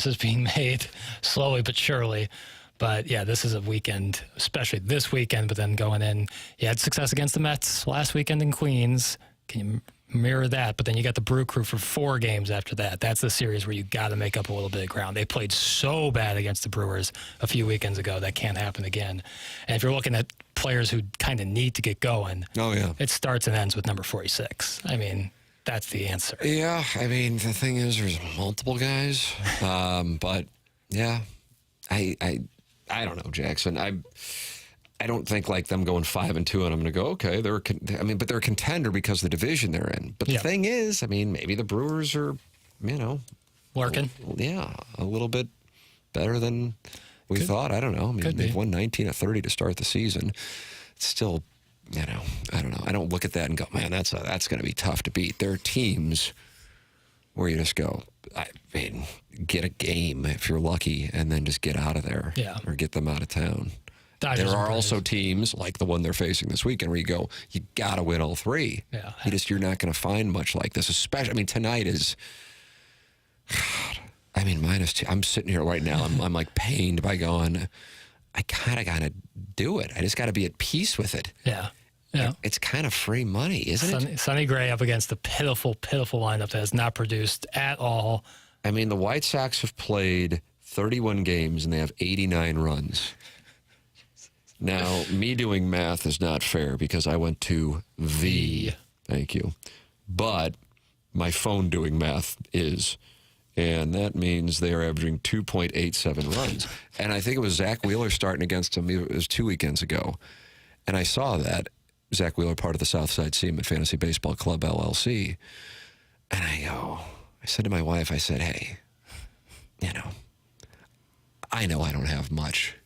is being made slowly but surely. But, yeah, this is a weekend, especially this weekend, but then going in, you had success against the Mets last weekend in Queens. Can you mirror that? But then you got the Brew Crew for 4 games after that. That's the series where you got to make up a little bit of ground. They played so bad against the Brewers a few weekends ago. That can't happen again. And if you're looking at players who kind of need to get going, it starts and ends with number 46. I mean, that's the answer. Yeah, I mean, the thing is there's multiple guys. But, yeah, I don't know, Jackson. I don't think like them going 5-2, and I'm going to go, okay, but they're a contender because of the division they're in. But the thing is, I mean, maybe the Brewers are, lurking. A little bit better than we thought. I don't know. I mean, they've won 19 of 30 to start the season. It's still, I don't know. I don't look at that and go, man, that's going to be tough to beat. There are teams where you just go, I mean, get a game if you're lucky, and then just get out of there, or get them out of town. There are also teams like the one they're facing this weekend where you go, you got to win all 3. Yeah, you're not going to find much like this. Especially, I mean, tonight is. I mean, -2. I'm sitting here right now. I'm like pained by going. I kind of got to do it. I just got to be at peace with it. Yeah. Yeah. It's kind of free money, isn't it? Sonny Gray up against the pitiful lineup that has not produced at all. I mean, the White Sox have played 31 games and they have 89 runs. Now, me doing math is not fair because I went to thank you. But my phone doing math is And that means they are averaging 2.87 runs. And I think it was Zach Wheeler starting against them. It was 2 weekends ago. And I saw that. Zach Wheeler, part of the Southside Seaman Fantasy Baseball Club, LLC. And I said to my wife, I said, hey, I know I don't have much.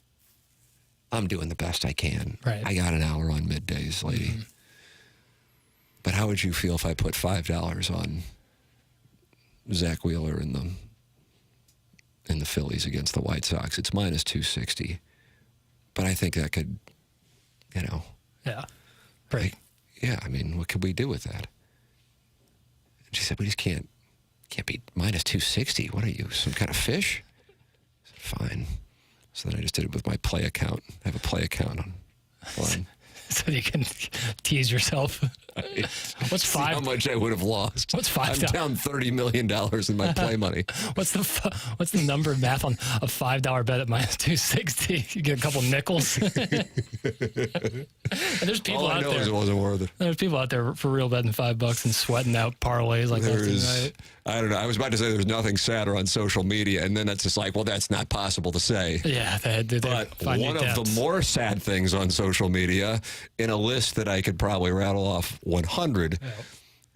I'm doing the best I can. Right. I got an hour on middays, lady. Mm-hmm. But how would you feel if I put $5 on Zach Wheeler in the Phillies against the White Sox? It's minus 260. But I think that could, Yeah. Right. I mean, what could we do with that? And she said, we just can't be minus 260. What are you, some kind of fish? I said, fine. So then I just did it with my play account. I have a play account on. So you can tease yourself. What's five? How much I would have lost. What's $5? I'm down $30 million in my play money. What's the number of math on a $5 bet at minus 260? You get a couple nickels. And there's people All I out know there. is it wasn't worth it. There's people out there for real betting $5 and sweating out parlays like left and right. I don't know. I was about to say there's nothing sadder on social media, and then it's just like, well, that's not possible to say. Yeah, but one of the more sad things on social media, in a list that I could probably rattle off 100,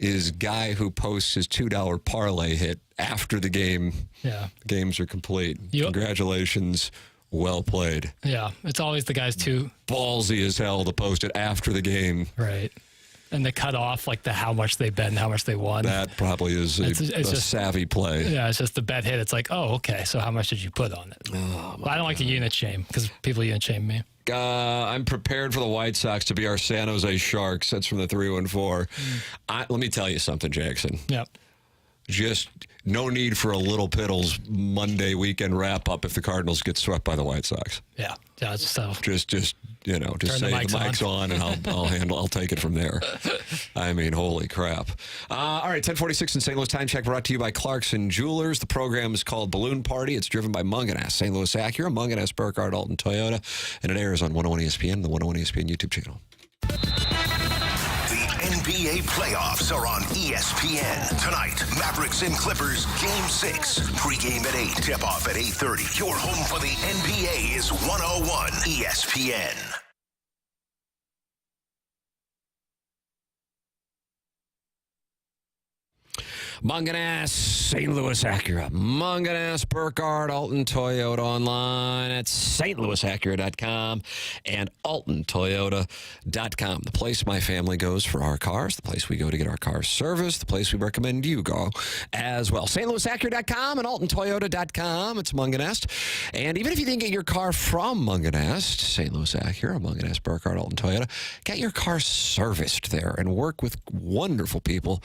is guy who posts his $2 parlay hit after the game. Yeah, games are complete. Congratulations. Well played. Yeah, it's always the guys too. Ballsy as hell to post it after the game. Right. And they cut off like how much they bet and how much they won. That probably is a just, savvy play. Yeah, it's just the bet hit. It's like, oh, okay, so how much did you put on it? I don't like to unit shame because people unit shame me. I'm prepared for the White Sox to be our San Jose Sharks. That's from the 314. Let me tell you something, Jackson. Yep. Just no need for a Little Piddles Monday weekend wrap-up if the Cardinals get swept by the White Sox. Yeah. So just say the mic's on and I'll take it from there. I mean, holy crap. All right, 1046 in St. Louis. Time check brought to you by Clarkson Jewelers. The program is called Balloon Party. It's driven by Munganess, St. Louis Acura, Munganess, Burkhardt, Alton Toyota, and it airs on 101 ESPN, the 101 ESPN YouTube channel. NBA playoffs are on ESPN. Tonight, Mavericks and Clippers, Game 6. Pre-game at 8, tip-off at 8:30. Your home for the NBA is 101 ESPN. Munganess, St. Louis Acura. Munganess, Burkhardt, Alton Toyota online at stlouisacura.com and altontoyota.com. The place my family goes for our cars, the place we go to get our cars serviced, the place we recommend you go as well. stlouisacura.com and altontoyota.com. It's Munganess. And even if you didn't get your car from Munganess, St. Louis Acura, Munganess, Burkhardt, Alton Toyota, get your car serviced there and work with wonderful people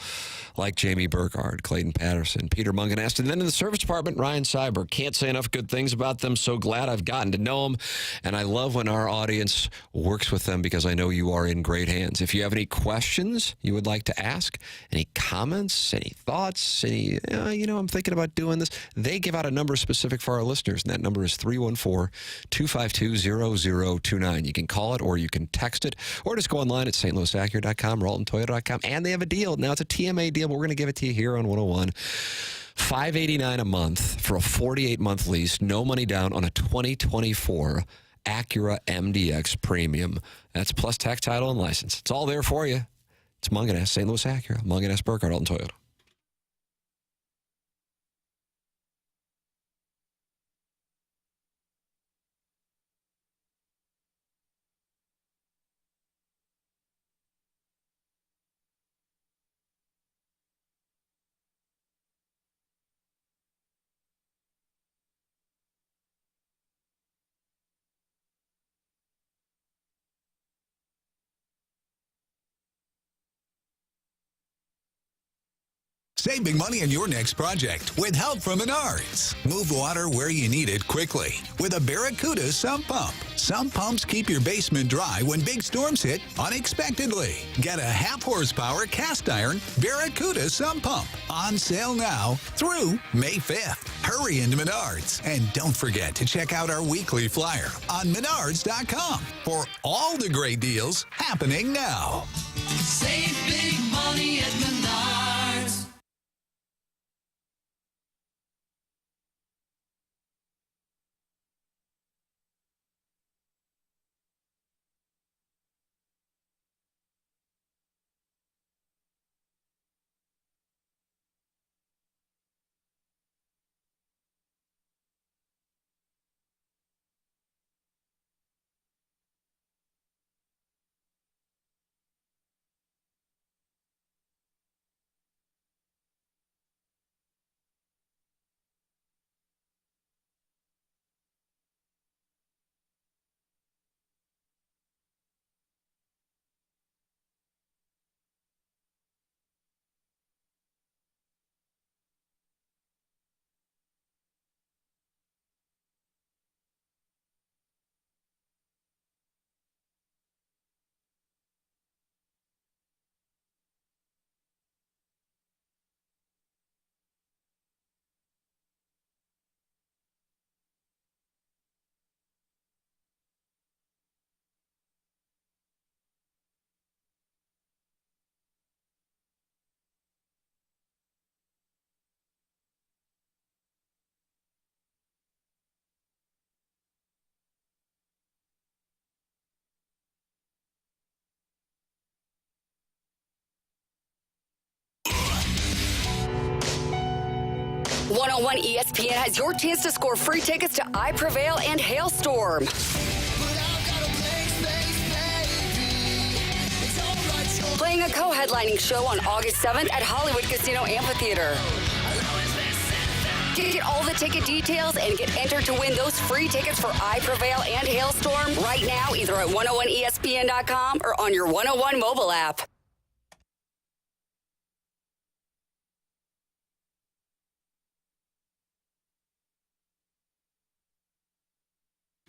like Jamie Burkhardt, Clayton Patterson, Peter Munganast, and then in the service department, Ryan Seiberg. Can't say enough good things about them. So glad I've gotten to know them, and I love when our audience works with them because I know you are in great hands. If you have any questions you would like to ask, any comments, any thoughts, any, I'm thinking about doing this, they give out a number specific for our listeners, and that number is 314-252-0029. You can call it or you can text it or just go online at stlouisacura.com or altontoyota.com, and they have a deal. Now, it's a TMA deal, but we're going to give it to you here on 101. $589 a month for a 48-month lease, no money down on a 2024 Acura MDX Premium. That's plus tax, title, and license. It's all there for you. It's Munganess, St. Louis Acura, Munganess, Burkhardt, Alton Toyota. Save big money on your next project with help from Menards. Move water where you need it quickly with a Barracuda sump pump. Sump pumps keep your basement dry when big storms hit unexpectedly. Get a half-horsepower cast iron Barracuda sump pump on sale now through May 5th. Hurry into Menards. And don't forget to check out our weekly flyer on Menards.com for all the great deals happening now. Save big money at Menards. 101 ESPN has your chance to score free tickets to I Prevail and Hailstorm. Playing a co-headlining show on August 7th at Hollywood Casino Amphitheater. Get all the ticket details and get entered to win those free tickets for I Prevail and Hailstorm right now, either at 101ESPN.com or on your 101 mobile app.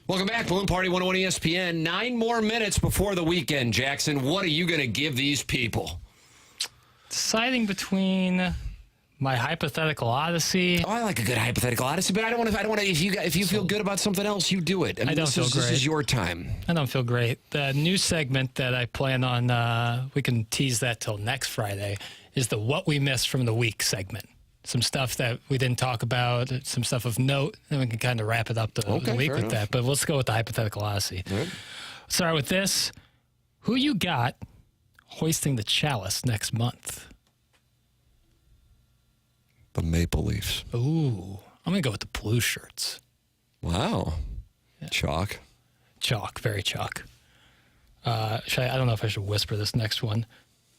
Welcome back, Balloon Party 101 ESPN. 9 more minutes before the weekend, Jackson. What are you going to give these people? Deciding between my hypothetical odyssey. Oh, I like a good hypothetical odyssey, but I don't want to. If you feel good about something else, you do it. I don't feel great. This is your time. I don't feel great. The new segment that I plan on, we can tease that till next Friday, is the What We Missed from the Week segment. Some stuff that we didn't talk about, some stuff of note, and we can kind of wrap it up the week with that. But let's go with the hypothetical odyssey. Right. Start with this. Who you got hoisting the chalice next month? The Maple Leafs. Ooh, I'm going to go with the blue shirts. Wow. Yeah. Chalk. Chalk, very chalk. I don't know if I should whisper this next one.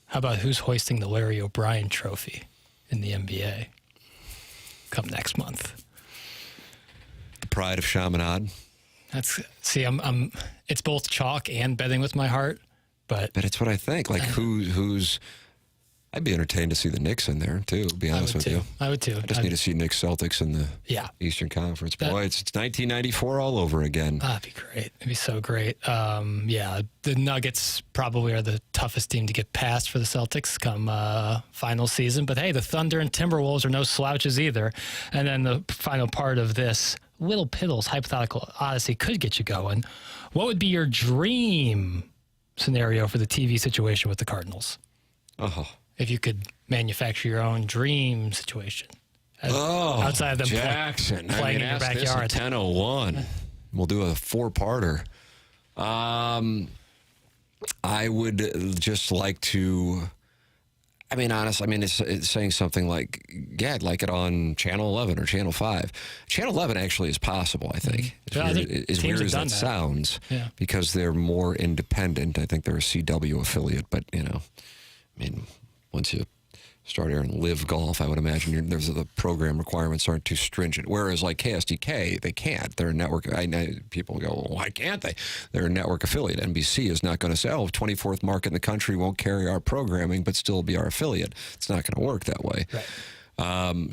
How about who's hoisting the Larry O'Brien trophy in the NBA come next month? The pride of Chaminade. It's both chalk and betting with my heart, but it's what I think. Like who's I'd be entertained to see the Knicks in there too, to be honest with you. I would too. I just need to see Knicks Celtics in the Eastern Conference. Boy, it's 1994 all over again. That'd be great. It'd be so great. The Nuggets probably are the toughest team to get past for the Celtics come final season. But hey, the Thunder and Timberwolves are no slouches either. And then the final part of this Little Piddles hypothetical odyssey could get you going. What would be your dream scenario for the TV situation with the Cardinals? If you could manufacture your own dream situation. Outside of them Jackson. playing in your backyard. 10:01. We'll do a 4-parter. I would just like to, it's saying something like, I'd like it on Channel 11 or Channel 5. Channel 11 actually is possible, I think. As weird as that sounds, because they're more independent. I think they're a CW affiliate, but, once you start airing live golf, I would imagine the program requirements aren't too stringent. Whereas like KSDK, they can't. They're a network. People go, well, why can't they? They're a network affiliate. NBC is not going to say, 24th market in the country won't carry our programming, but still be our affiliate. It's not going to work that way. Right.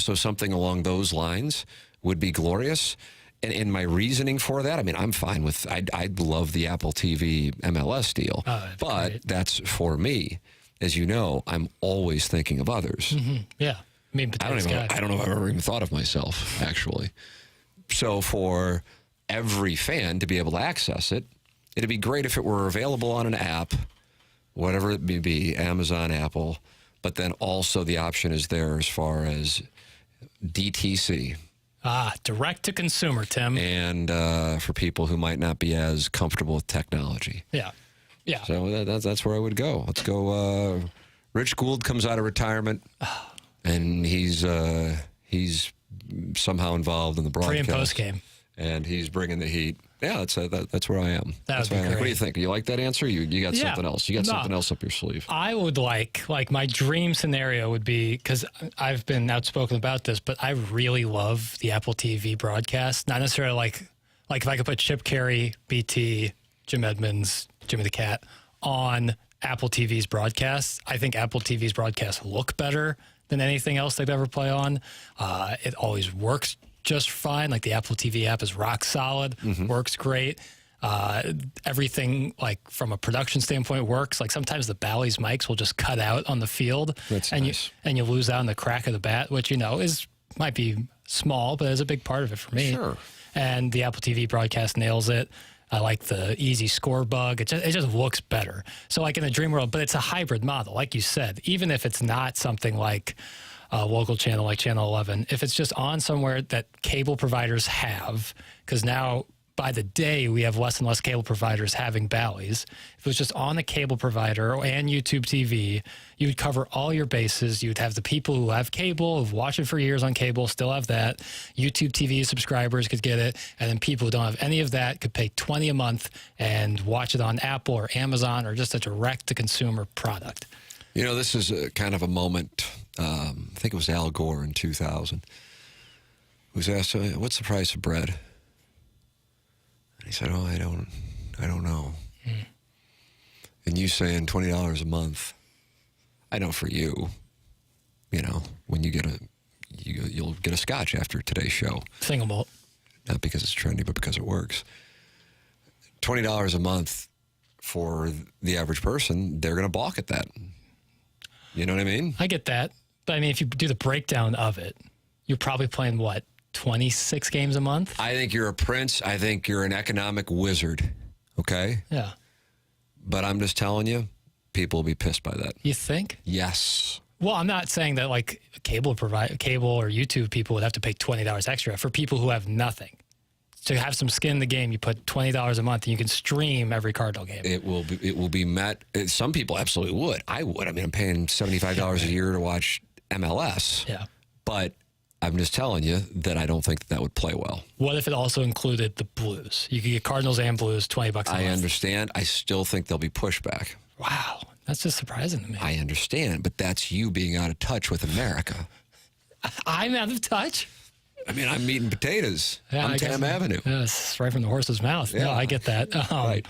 So something along those lines would be glorious. And my reasoning for that, I'm fine with, I'd love the Apple TV MLS deal, but great. That's for me. As you know, I'm always thinking of others. Mm-hmm. Yeah. I don't know if I've ever even thought of myself, actually. So for every fan to be able to access it, it'd be great if it were available on an app, whatever it may be, Amazon, Apple, but then also the option is there as far as DTC. Direct to consumer, Tim. And for people who might not be as comfortable with technology. Yeah. Yeah. So that's where I would go. Let's go. Rich Gould comes out of retirement, and he's somehow involved in the broadcast. Pre and post game. And he's bringing the heat. Yeah, that's where I am. That's where I am. What do you think? You like that answer? You got something else? You got something else up your sleeve? I would like my dream scenario would be, because I've been outspoken about this, but I really love the Apple TV broadcast. Not necessarily like if I could put Chip Carey, BT, Jim Edmonds, Jimmy the Cat on Apple TV's broadcasts. I think Apple TV's broadcasts look better than anything else they've ever play on. It always works just fine. Like the Apple TV app is rock solid, works great. Everything, like from a production standpoint, works. Like sometimes the Bally's mics will just cut out on the field, That's and nice. you lose out on the crack of the bat, which might be small, but is a big part of it for me. Sure. And the Apple TV broadcast nails it. I like the easy score bug. It just looks better. So like in a dream world, but it's a hybrid model. Like you said, even if it's not something like a local channel like Channel 11, if it's just on somewhere that cable providers have, because now by the day, we have less and less cable providers having Bally's. If it was just on the cable provider and YouTube TV, you would cover all your bases. You would have the people who have cable, who've watched it for years on cable, still have that. YouTube TV subscribers could get it. And then people who don't have any of that could pay $20 a month and watch it on Apple or Amazon or just a direct-to-consumer product. You know, this is kind of a moment. I think it was Al Gore in 2000. Who was asked, what's the price of bread? And he said, oh, I don't know. And you saying $20 a month, I know for you, you know, when you get you'll get a scotch after today's show. Single malt. Not because it's trendy, but because it works. $20 a month for the average person, they're going to balk at that. You know what I mean? I get that. But I mean, if you do the breakdown of it, you're probably playing what? 26 games a month? I think you're a prince. I think you're an economic wizard. Okay? Yeah. But I'm just telling you, people will be pissed by that. You think? Yes. Well, I'm not saying that like cable or YouTube people would have to pay $20 extra. For people who have nothing, to have some skin in the game, you put $20 a month and you can stream every Cardinal game. It will be met. Some people absolutely would. I would. I mean, I'm paying $75 a year to watch MLS. Yeah. But I'm just telling you that I don't think that would play well. What if it also included the Blues? You could get Cardinals and Blues, $20 a month. I understand. I still think there'll be pushback. Wow. That's just surprising to me. I understand, but that's you being out of touch with America. I'm out of touch? I mean, I'm meat and potatoes on Tam Avenue. Yeah, it's right from the horse's mouth. Yeah. No, I get that. Right.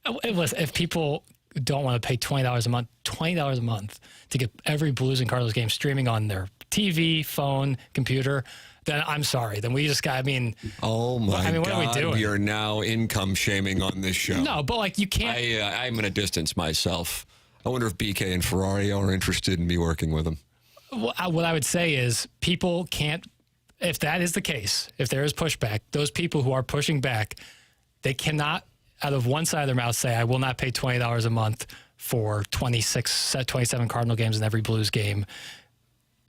If people don't want to pay $20 a month to get every Blues and Cardinals game streaming on their TV, phone, computer, then I'm sorry. Then we just got, I mean... Oh, my God. What are we doing? You're now income shaming on this show. No, but like you can't... I'm going to distance myself. I wonder if BK and Ferrari are interested in me working with them. What I would say is people can't... If that is the case, if there is pushback, those people who are pushing back, they cannot, out of one side of their mouth, say, I will not pay $20 a month for 27 Cardinal games in every Blues game,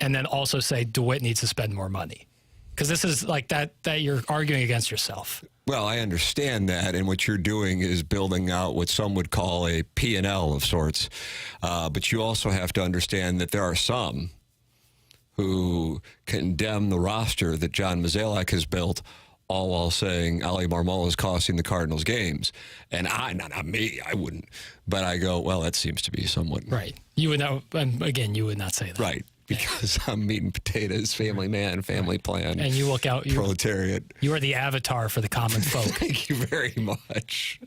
and then also say DeWitt needs to spend more money. Because this is like that you're arguing against yourself. Well, I understand that, and what you're doing is building out what some would call a P&L of sorts. But you also have to understand that there are some who condemn the roster that John Mozeliak has built, all while saying Ali Marmol is costing the Cardinals games. And not me, I wouldn't. But I go, well, that seems to be somewhat... Right. You would know, again, you would not say that. Right. Because I'm meat and potatoes, family man, family plan. And you look out... Proletariat. You are the avatar for the common folk. Thank you very much.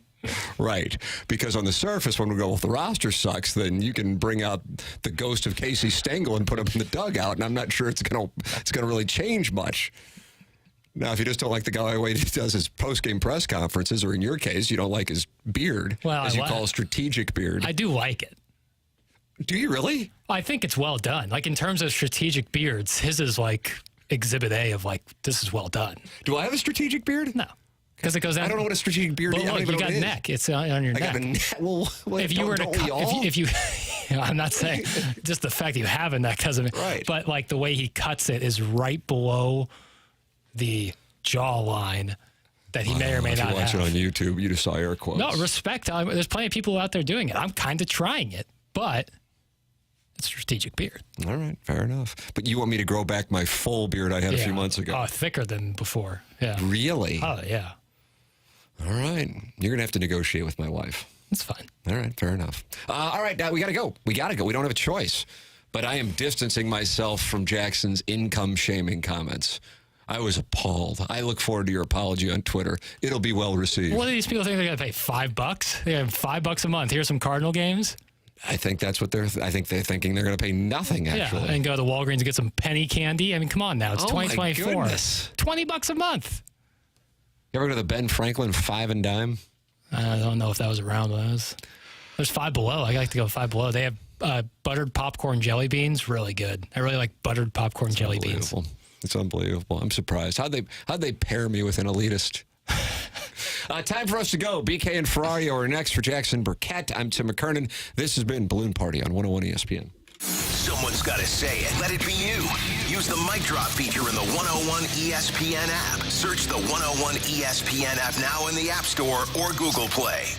Right. Because on the surface, when we go, well, if the roster sucks, then you can bring out the ghost of Casey Stengel and put him in the dugout, and I'm not sure it's gonna really change much. Now, if you just don't like the guy the way he does his post-game press conferences, or in your case, you don't like his beard, as you call a strategic beard. I do like it. Do you really? I think it's well done. Like, in terms of strategic beards, his is like exhibit A of like, this is well done. Do I have a strategic beard? No. Because it goes down. I don't know what a strategic beard is. Look, you got neck. It's on your neck. I got a neck. Well, if you were to if you I'm not saying just the fact that you have a neck doesn't mean, right. But like the way he cuts it is right below the jawline that he may or may not have. If you watch it on YouTube, you just saw air quotes. No, respect. There's plenty of people out there doing it. I'm kind of trying it, but it's a strategic beard. All right, fair enough. But you want me to grow back my full beard I had a few months ago? Oh, thicker than before. Yeah. Really? Oh, yeah. All right. You're going to have to negotiate with my wife. That's fine. All right, fair enough. All right, now we got to go. We got to go. We don't have a choice. But I am distancing myself from Jackson's income-shaming comments. I was appalled. I look forward to your apology on Twitter. It'll be well received. What do these people think they're going to pay? $5? They have $5 a month. Here's some Cardinal games. I think that's what I think they're thinking they're going to pay nothing, actually. Yeah, and go to Walgreens and get some penny candy. I mean, come on now. It's 2024. My goodness. $20 a month. You ever go to the Ben Franklin 5 and Dime? I don't know if that was around when there's Five Below. I like to go Five Below. They have buttered popcorn jelly beans. Really good. I really like buttered popcorn jelly beans. It's unbelievable. I'm surprised. How'd they pair me with an elitist? Time for us to go. BK and Ferrari are next for Jackson Burkett. I'm Tim McKernan. This has been Balloon Party on 101 ESPN. Someone's got to say it. Let it be you. Use the mic drop feature in the 101 ESPN app. Search the 101 ESPN app now in the App Store or Google Play.